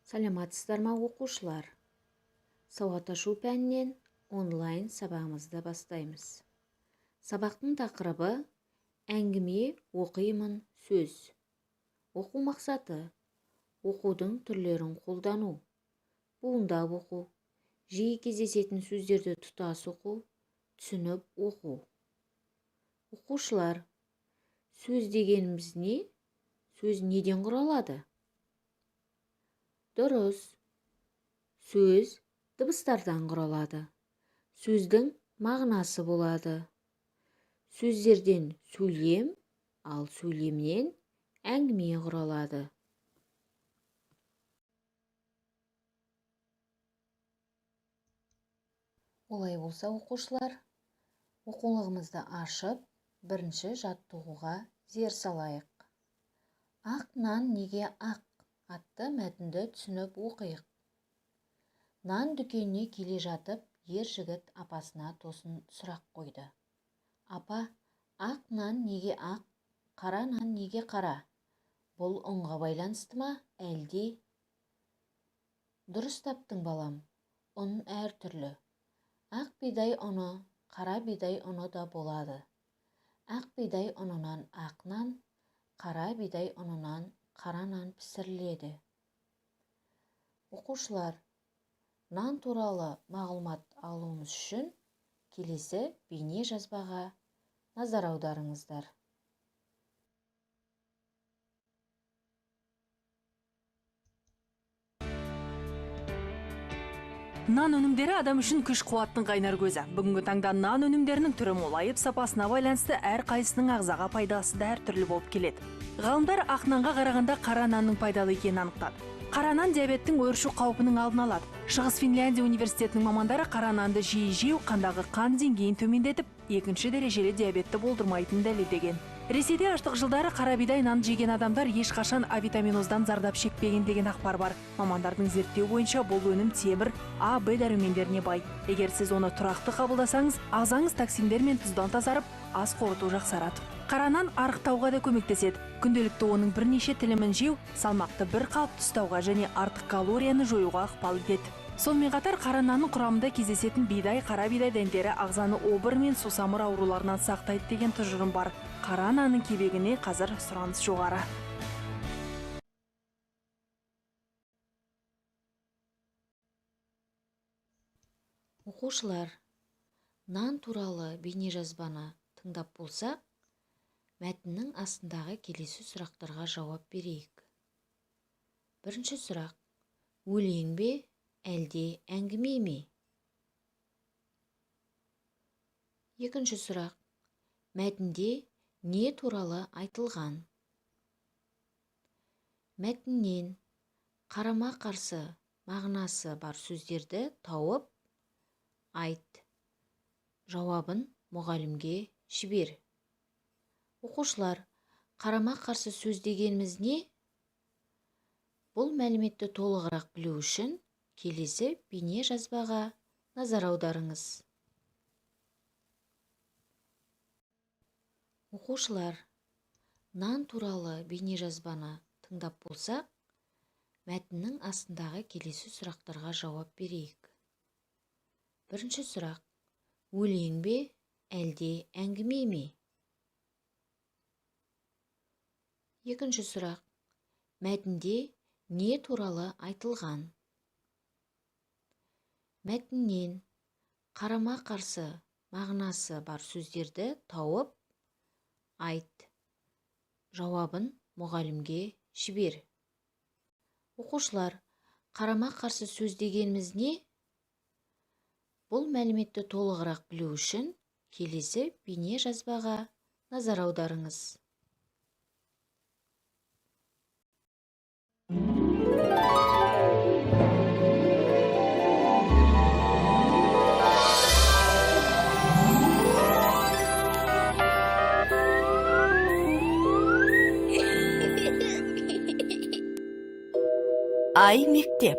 Саламатсыздар ма оқушылар? Сауат ашу пәнінен онлайн сабағымызды бастаймыз. Сабақтың тақырыбы әңгіме оқимын сөз. Оқу мақсаты оқудың түрлерін қолдану. Буындап оқу, жиі кездесетін сөздерді тұтас оқу, түсініп оқу. Оқушылар, сөз дегеніміз не? Сөз неден құралады? Дұрыс. Сөз дыбыстардан құралады. Сөздің мағынасы болады. Сөздерден сөйлем, ал сөйлемнен әңгіме құралады. Олай болса, оқушылар, оқулығымызды ашып, бірінші жаттығуға зер салайық. Ақ нан неге ақ атты мәтінді түсініп оқиық. Нан дүкеніне келе жатып, ер жігіт апасына тосын сұрақ қойды. Апа, ақ нан неге ақ, қара нан неге қара? Бұл ұнға байланысты ма, әлде? Дұрыс таптың балам, ұн әртүрлі. Ақ бидай ұны, қара бидай ұны да болады. Ақ бидай ұнынан ақ нан, қара бидай ұнынан қара нан пісіріледі. Оқушылар, нан туралы мағлұмат алуымыз үшін келесі бейне жазбаға назар аударыңыздар. Нан өнімдері адам үшін күш қуаттың қайнар көзі. Бүгінгі таңда нан өнімдерінің түрі молайып, сапасына байланысты әр қайсының ағзаға пайдасы да әртүрлі болып келеді. Ғалымдар ақ нанға қарағанда қара нанның пайдалы екенін анықтады. Қара нан диабеттің өршу қаупінің алдын алады. Шығыс Финляндия университетінің мамандары қара нанды жиі жеу қандағы қан деңгейін төмендетіп, екінші дәрежелі диабетті болдырмайтынын дәлелдеген. Ресейде аштық жылдары қара бидай нан жеген адамдар ешқашан авитаминоздан зардап шекпеген деген ақпар бар. Мамандардың зерттеу бойынша бұл өнім темір, А, Б дәрумендеріне бай. Егер сіз оны тұрақты қабылдасаңыз, ағзаңыз токсиндер мен тұздан тазарып, ас қорыту жақсарады. Қара нан арықтауға да көмектеседі. Күнделікті оның бірнеше тілімін жеу салмақты бір қалыпты ұстауға және артық калорияны жоюға ықпал етеді. Сонымен қатар қара нанның құрамында кездесетін бидай, қара бидай дәндері ағзаны обыр мен сусамыр ауруларынан сақтайды деген тұжырым бар. Қара нанның кебегіне қазір сұраныс жоғары. Оқушылар, нан туралы бейнежазбаны тыңдап болсақ, мәтіннің астындағы келесі сұрақтарға жауап берейік. Бірінші сұрақ: өлең бе, әлде әңгіме ме? Екінші сұрақ: мәтінде не туралы айтылған? Мәтіннен қарама-қарсы мағынасы бар сөздерді тауып айт. Жауабын мұғалімге жібер. Оқушылар, қарама-қарсы сөз дегеніміз не? Бұл мәліметті толығырақ білу үшін келесі бейне жазбаға назар аударыңыз. Оқушылар, нан туралы бейне жазбаны тыңдап болсақ, мәтіннің астындағы келесі сұрақтарға жауап берейік. Бірінші сұрақ: өлең бе, әлде әңгіме ме? Екінші сұрақ: мәтінде не туралы айтылған? Мәтіннен қарама-қарсы мағынасы бар сөздерді тауып айт. Жауабын мұғалімге жібер. Оқушылар, қарама-қарсы сөз дегеніміз не? Бұл мәліметті толығырақ білу үшін келесі бейне жазбаға назар аударыңыз. Ай мектеп.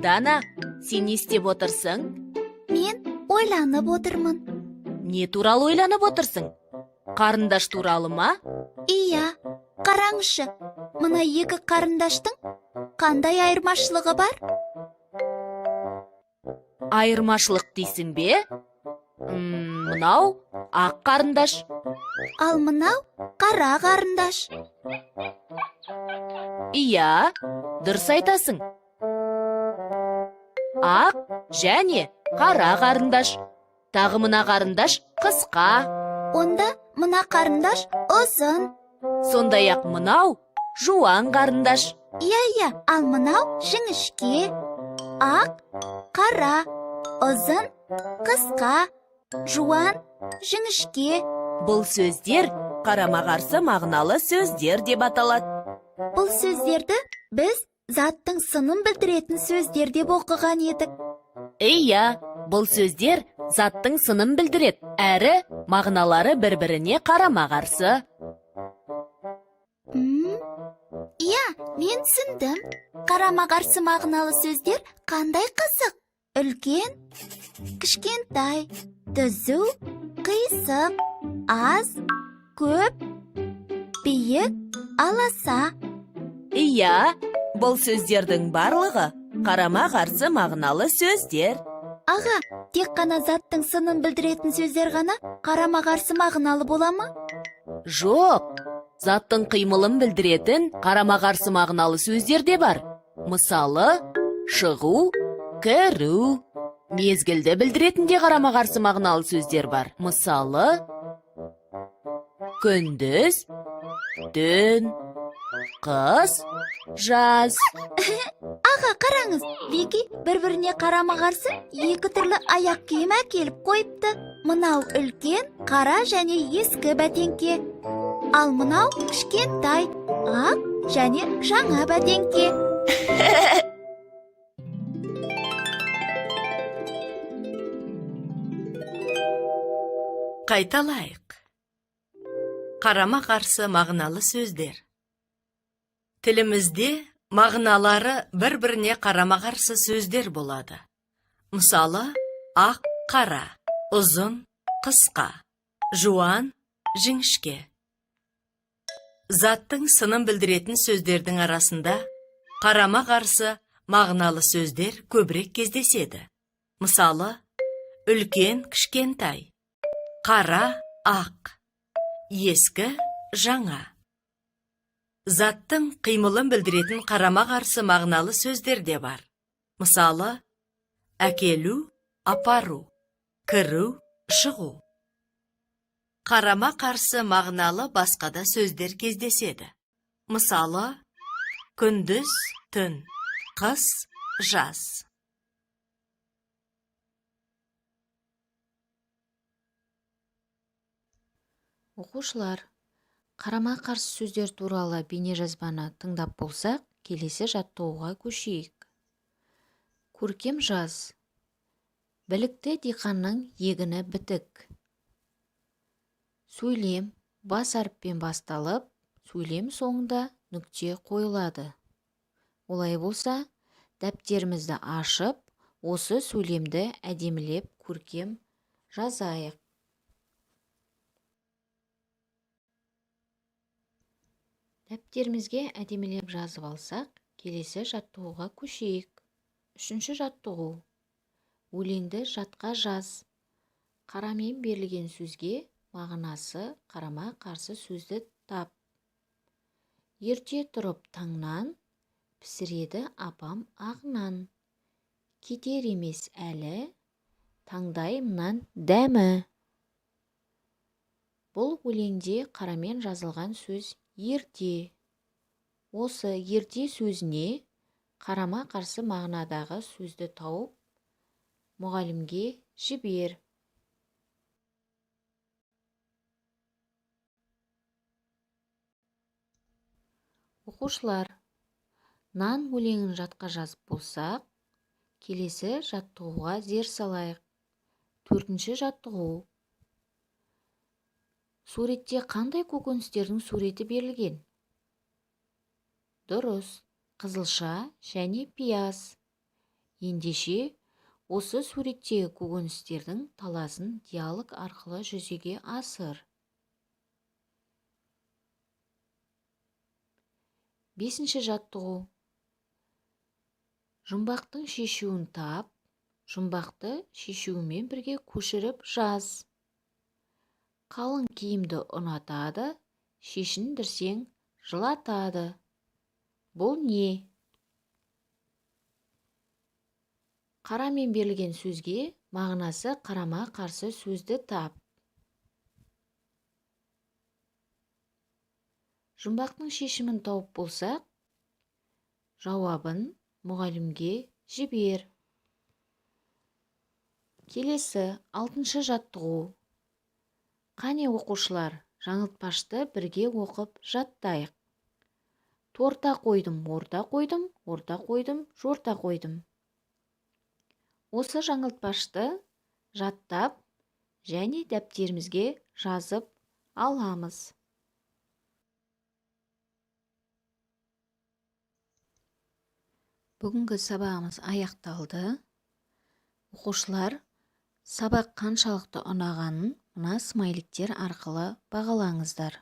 Дана, сен не істеп отырсың? Мен ойланып отырмын. Не туралы ойланып отырсың? Қарындаш туралы ма? Иә, қараңызшы, мына екі қарындаштың қандай айырмашылығы бар? Айырмашылық дейсің бе? Мынау ақ қарындаш. Ал мынау қара қарындаш. Иә, дұрыс айтасың. Ақ және қара қарындаш. Тағы мына қарындаш қысқа. Онда мына қарындаш ұзын. Сондай-ақ мынау жуан қарындаш. Иә, ал мынау жіңішке. Ақ, қара, ұзын, қысқа, жуан, жіңішке. Бұл сөздер қарама-қарсы мағыналы сөздер деп аталады. Бұл сөздерді біз заттың сынын білдіретін сөздер деп оқыған едік. Иә, бұл сөздер заттың сынын білдіреді, әрі мағыналары бір-біріне қарама-қарсы. Иә, мен түсіндім. Қарама-қарсы мағыналы сөздер қандай қызық? Үлкен, кішкентай, түзу, қисық, аз, көп, биік, аласа. Иә, бұл сөздердің барлығы қарама-қарсы мағыналы сөздер. Аға, тек қана заттың сынын білдіретін сөздер ғана қарама-қарсы мағыналы бола ма? Жоқ, заттың қимылын білдіретін қарама-қарсы мағыналы сөздер де бар. Мысалы, шығу, кіру. Мезгілді білдіретін де қарама-қарсы мағыналы сөздер бар. Мысалы, күндіз, түн, қыс, жаз. Аға, қараңыз, Вики бір-біріне қарама-қарсы екі түрлі аяқ киім әкеліп қойыпты. Мынау үлкен, қара және ескі бәтеңке. Ал мынау кішкентай, ақ және жаңа бәтеңке. Қайталайық. Қарама-қарсы мағыналы сөздер. Тілімізде мағыналары бір-біріне қарама-қарсы сөздер болады. Мысалы, ақ, қара, ұзын, қысқа, жуан, жіңішке. Заттың сынын білдіретін сөздердің арасында қарама-қарсы мағыналы сөздер көбірек кездеседі. Мысалы, үлкен, кішкентай, қара, ақ, ескі, жаңа. Заттың қимылын білдіретін қарама-қарсы мағыналы сөздер де бар. Мысалы, әкелу, апару, кіру, шығу. Қарама-қарсы мағыналы басқа да сөздер кездеседі. Мысалы, күндіз, түн, қыс, жаз. Оқушылар, қарама-қарсы сөздер туралы бейнежазбаны тыңдап болсақ, келесі жаттығуға көшейік. Көркем жаз. Білікті диқанның егіні бітік. Сөйлем бас әріппен басталып, сөйлем соңында нүкте қойылады. Олай болса, дәптерімізді ашып, осы сөйлемді әдемілеп көркем жазайық. Дәптерімізге әдемілеп жазып алсақ, келесі жаттығуға көшейік. Үшінші жаттығу. Өлеңді жатқа жаз. Қарамен берілген сөзге мағынасы қарама-қарсы сөзді тап. Ерте тұрып таңнан, пісіреді апам ағынан. Кетер емес әлі, таңдайымнан дәмі. Бұл өлеңде қарамен жазылған сөз ерте. Осы ерте сөзіне қарама-қарсы мағынадағы сөзді тауып, мұғалімге жібер. Оқушылар, нан өлеңін жатқа жазып болсақ, келесі жаттығуға зер салайық. Төртінші жаттығу. Суретте қандай көкөністердің суреті берілген? Дұрыс, қызылша және пияз. Ендеше, осы суреттегі көкөністердің таласын диалог арқылы жүзеге асыр. 5-ші жаттығу. Жұмбақтың шешуін тап, жұмбақты шешуімен бірге көшіріп жаз. Қалың киімді ұнатады, шешіндірсең жылатады. Бұл не? Қарамен берілген сөзге мағынасы қарама-қарсы сөзді тап. Жұмбақтың шешімін тауып болсақ, жауабын мұғалімге жібер. Келесі 6-шы жаттығу. Қане оқушылар, жаңылтпашты бірге оқып жаттайық. Торта қойдым, орта қойдым, орта қойдым, жорта қойдым. Осы жаңылтпашты жаттап және дәптерімізге жазып аламыз. Бүгінгі сабағымыз аяқталды. Оқушылар, сабақ қаншалықты ұнағанын мына смайликтер арқылы бағалаңыздар.